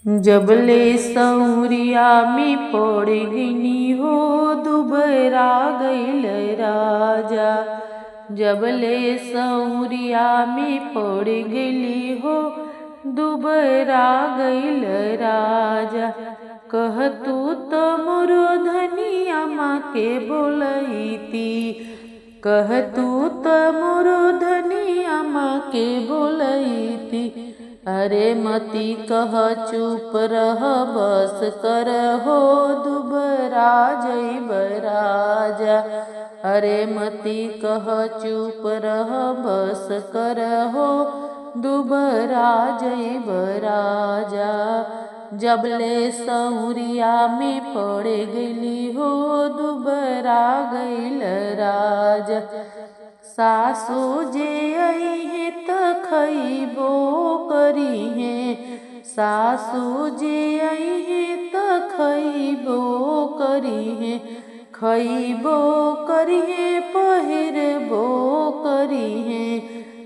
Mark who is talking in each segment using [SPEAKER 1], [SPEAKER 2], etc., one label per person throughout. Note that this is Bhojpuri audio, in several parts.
[SPEAKER 1] जबले सौरिया में पड़ गिनी हो दुबरा गईल राजा। जबले सौरिया में पड़ गिली हो दुबरा गईल राजा। कह तू तो मोरो धनिया माँ के बोलैती, कह तू तो मोरो धनिया माँ के बोलैती। अरे मती कह चुप रह बस कर हो दुबरा जइब राजा। अरे मती कह चुप रह बस कर हो दुबरा जइब राजा। जबले सौरिया में पड़ गई हो दुबरा गईल राजा। सासू जे आई है त खइबो करी है, सासू जे आई है त खइबो करी है। खइबो करी है पहिरबो करी है,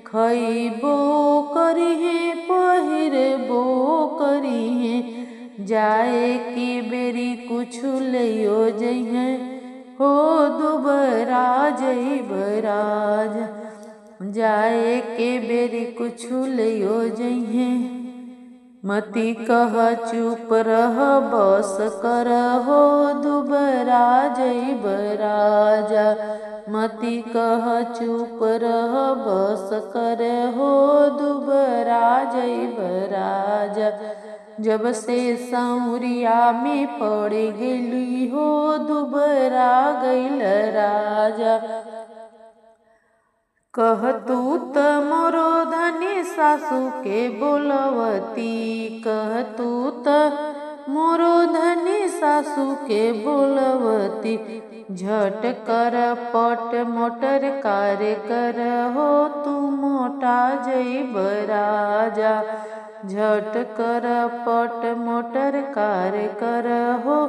[SPEAKER 1] खइबो करी है पहिरबो करी है। जाए की बेरी कुछ लियो जइहे हो दुबरा जइब राजा। जाए के बेरी कुछ लियो जइहे। मती कह चुप रह बस कर हो दुबरा जइब राजा। मती कह चुप रह बस कर हो दुबरा जइब राजा। जब से सौरिया में पड़ गई हो दुबरा गईल राजा। कह तू त मोरो धनी सासू के बोलवती, कह तू त मोरो धनी सासू के बोलवती। झट कर पट मोटर कार्य कर हो तू मोटा जइब राजा। झट कर पट मोटर कार्य कर हो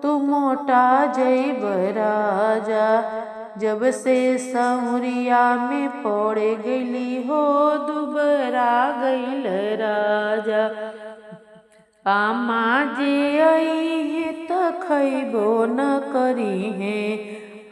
[SPEAKER 1] तू मोटा जइब राजा। जब से सौरिया में पड़ गई हो दुबरा गईल राजा। आमा जे आई है त खइबो न करी है,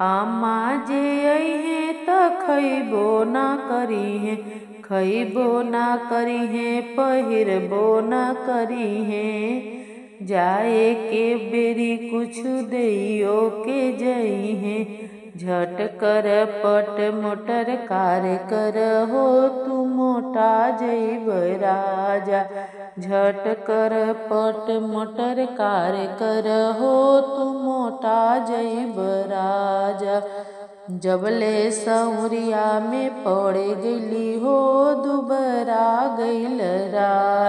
[SPEAKER 1] आमा जे आई है त खइबो न करी है। खइबो ना करी है पहिरबो न करी है। जाए के बेरी कुछ देइयो के जई है। झट कर पट मोटर कार्य कर हो तू मोटा जइब राजा। झट कर पट मोटर कार्य कर हो तू मोटा जइब राजा। जबले सौरिया में पड़ गई हो दुबरा गईल राजा।